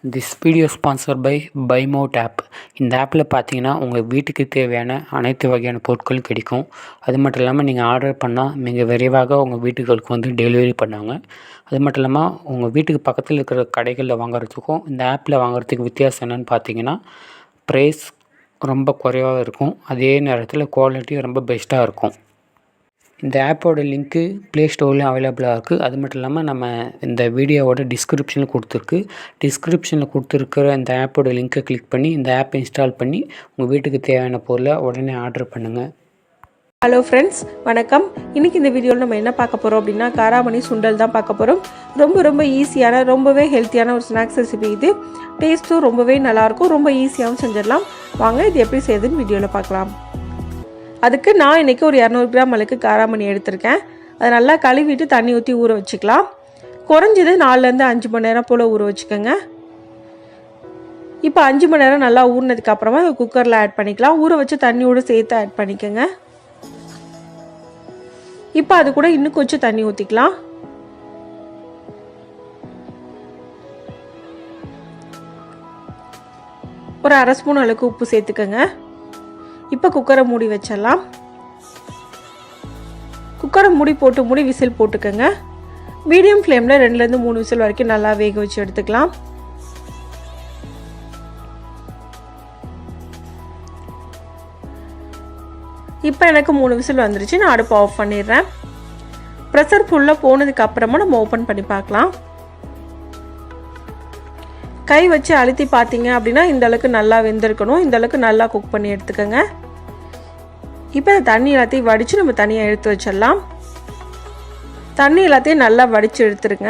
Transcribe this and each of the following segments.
This video sponsor by Bymod app. இந்த ஆப்பில் பார்த்தீங்கன்னா உங்கள் வீட்டுக்கு தேவையான அனைத்து வகையான பொருட்களும் கிடைக்கும். அது மட்டும் இல்லாமல் நீங்கள் ஆர்டர் பண்ணால் மிக விரைவாக உங்கள் வீட்டுகளுக்கு வந்து டெலிவரி பண்ணுவாங்க. அது மட்டும் இல்லாமல் உங்கள் வீட்டுக்கு பக்கத்தில் இருக்கிற கடைகளில் வாங்குறதுக்கும் இந்த ஆப்பில் வாங்குறதுக்கு வித்தியாசம் என்னென்னு பார்த்தீங்கன்னா, ப்ரைஸ் ரொம்ப குறைவாக இருக்கும். அதே நேரத்தில் குவாலிட்டி ரொம்ப பெஸ்ட்டாக இருக்கும். இந்த ஆப்போட லிங்க்கு ப்ளே ஸ்டோர்லேயும் அவைலபிளாக இருக்குது. அது மட்டும் இல்லாமல் நம்ம இந்த வீடியோவோட டிஸ்கிரிப்ஷனில் கொடுத்துருக்கு. டிஸ்கிரிப்ஷனில் கொடுத்துருக்கிற இந்த ஆப்போட லிங்க்கை கிளிக் பண்ணி இந்த ஆப்பை இன்ஸ்டால் பண்ணி உங்கள் வீட்டுக்கு தேவையான பொருளை உடனே ஆர்டர் பண்ணுங்கள். ஹலோ ஃப்ரெண்ட்ஸ், வணக்கம். இன்றைக்கி இந்த வீடியோவில் நம்ம என்ன பார்க்க போகிறோம் அப்படின்னா, காராமணி சுண்டல் தான் பார்க்க போகிறோம். ரொம்ப ஈஸியான ரொம்பவே ஹெல்த்தியான ஒரு ஸ்நாக்ஸ் ரெசிபி இது. டேஸ்ட்டும் ரொம்பவே நல்லாயிருக்கும். ரொம்ப ஈஸியாகவும் செஞ்சிடலாம். வாங்க இது எப்படி செய்யுதுன்னு வீடியோவில் பார்க்கலாம். அதுக்கு நான் இன்றைக்கி ஒரு 200 கிராம் அளவுக்கு காராமணி எடுத்திருக்கேன். அதை நல்லா கழுவிட்டு தண்ணி ஊற்றி ஊற வச்சுக்கலாம். குறைஞ்சது 4லேருந்து 5 மணி நேரம் போல் ஊற வச்சுக்கோங்க. இப்போ 5 மணி நேரம் நல்லா ஊறினதுக்கப்புறமா குக்கரில் ஆட் பண்ணிக்கலாம். ஊற வச்சு தண்ணியோடு சேர்த்து ஆட் பண்ணிக்கோங்க. இப்போ அது கூட இன்னும் கொஞ்சம் தண்ணி ஊற்றிக்கலாம். ஒரு 1/2 ஸ்பூன் அளவுக்கு உப்பு சேர்த்துக்கோங்க. இப்போ குக்கரை மூடி வச்சிடலாம். குக்கரை மூடி விசில் போட்டுக்கோங்க. மீடியம் ஃப்ளேமில் 2லேருந்து 3 விசில் வரைக்கும் நல்லா வேக வச்சு எடுத்துக்கலாம். இப்போ எனக்கு 3 விசில் வந்துருச்சு. நான் அடுப்பு ஆஃப் பண்ணிடுறேன். ப்ரெஷர் ஃபுல்லாக போனதுக்கு அப்புறமா நம்ம ஓப்பன் பண்ணி பார்க்கலாம். கை வச்சு அழுத்தி பார்த்தீங்க அப்படின்னா இந்த அளவுக்கு நல்லா வெந்திருக்கணும். இந்த அளவுக்கு நல்லா குக் பண்ணி எடுத்துக்கோங்க. இப்போ இந்த தண்ணி எல்லாத்தையும் வடித்து நம்ம தனியாக எடுத்து வச்சிடலாம். தண்ணி எல்லாத்தையும் நல்லா வடித்து எடுத்துருங்க.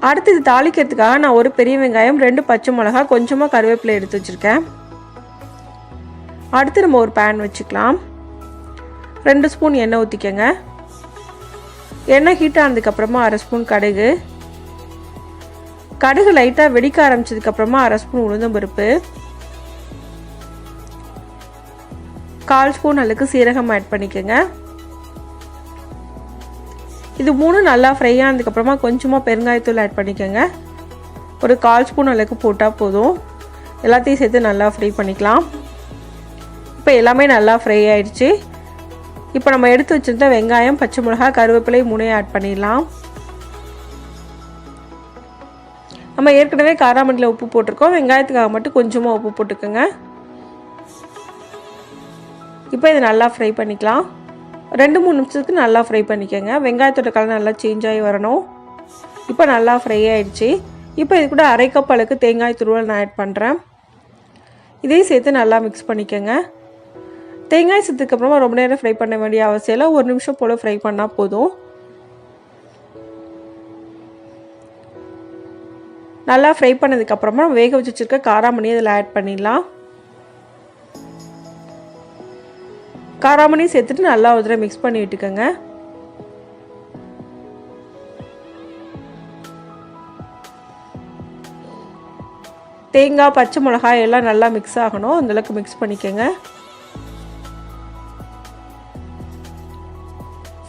அடுத்து இது தாளிக்கிறதுக்காக நான் ஒரு பெரிய வெங்காயம், 2 பச்சை மிளகா, கொஞ்சமாக கருவேப்பிலை எடுத்து வச்சுருக்கேன். அடுத்து நம்ம ஒரு பேன் வச்சுக்கலாம். 2 ஸ்பூன் எண்ணெய் ஊற்றிக்கோங்க. எண்ணெய் ஹீட் ஆனதுக்கப்புறமா 1/2 ஸ்பூன் கடுகு. கடுகு லைட்டாக வெடிக்க ஆரம்பிச்சதுக்கப்புறமா 1/2 ஸ்பூன் உளுந்தம்பருப்பு, 1/4 ஸ்பூன் அளவுக்கு சீரகம் ஆட் பண்ணிக்கோங்க. இது 3 நல்லா ஃப்ரை ஆனதுக்கப்புறமா கொஞ்சமாக பெருங்காயத்தூள் ஆட் பண்ணிக்கோங்க. ஒரு 1/4 ஸ்பூன் அளவுக்கு போட்டால் போதும். எல்லாத்தையும் சேர்த்து நல்லா ஃப்ரை பண்ணிக்கலாம். இப்போ எல்லாமே நல்லா ஃப்ரை ஆயிடுச்சு. இப்போ நம்ம எடுத்து வச்சுருந்த வெங்காயம், பச்சை மிளகா, கருவேப்பிலை 3 ஆட் பண்ணிடலாம். நம்ம ஏற்கனவே காராமணியில் உப்பு போட்டிருக்கோம். வெங்காயத்துக்காக மட்டும் கொஞ்சமாக உப்பு போட்டுக்கோங்க. இப்போ இதை நல்லா ஃப்ரை பண்ணிக்கலாம். 2-3 நிமிஷத்துக்கு நல்லா ஃப்ரை பண்ணிக்கோங்க. வெங்காயத்தோட கலர் நல்லா சேஞ்ச் ஆகி வரணும். இப்போ நல்லா ஃப்ரை ஆகிடுச்சு. இப்போ இது கூட 1/2 கப் அளவுக்கு தேங்காய் துருவல் நான் ஆட் பண்ணுறேன். இதையும் சேர்த்து நல்லா மிக்ஸ் பண்ணிக்கோங்க. தேங்காய் சேர்த்துக்கப்புறமா ரொம்ப நேரம் ஃப்ரை பண்ண வேண்டிய அவசியம் இல்லை. 1 நிமிஷம் போல் ஃப்ரை பண்ணால் போதும். நல்லா ஃப்ரை பண்ணதுக்கப்புறமா வேக வச்சு வச்சுருக்க காராமணி அதில் ஆட் பண்ணிடலாம். காராமணி சேர்த்துட்டு நல்லா ஒரு தடவை மிக்ஸ் பண்ணி விட்டுக்கோங்க. தேங்காய், பச்சை மிளகாய் எல்லாம் நல்லா மிக்ஸ் ஆகணும். அந்தளவுக்கு மிக்ஸ் பண்ணிக்கோங்க.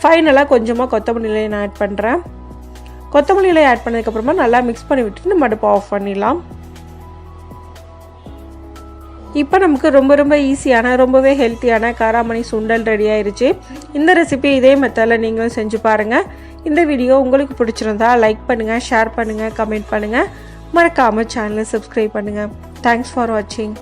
ஃபைனலாக கொஞ்சமாக கொத்தமல்லி இலையை நான் ஆட் பண்ணுறேன். கொத்தமல்லி இலையை ஆட் பண்ணதுக்கப்புறமா நல்லா மிக்ஸ் பண்ணி விட்டுட்டு நம்ம அடுப்பை ஆஃப் பண்ணிடலாம். இப்போ நமக்கு ரொம்ப ஈஸியான ரொம்பவே ஹெல்த்தியான காராமணி சுண்டல் ரெடி ஆயிடுச்சு. இந்த ரெசிபி இதே மெத்தடில் நீங்களும் செஞ்சு பாருங்கள். இந்த வீடியோ உங்களுக்கு பிடிச்சிருந்தா லைக் பண்ணுங்கள், ஷேர் பண்ணுங்கள், கமெண்ட் பண்ணுங்கள். மறக்காமல் சேனலை சப்ஸ்கிரைப் பண்ணுங்கள். தேங்க்ஸ் ஃபார் வாட்சிங்.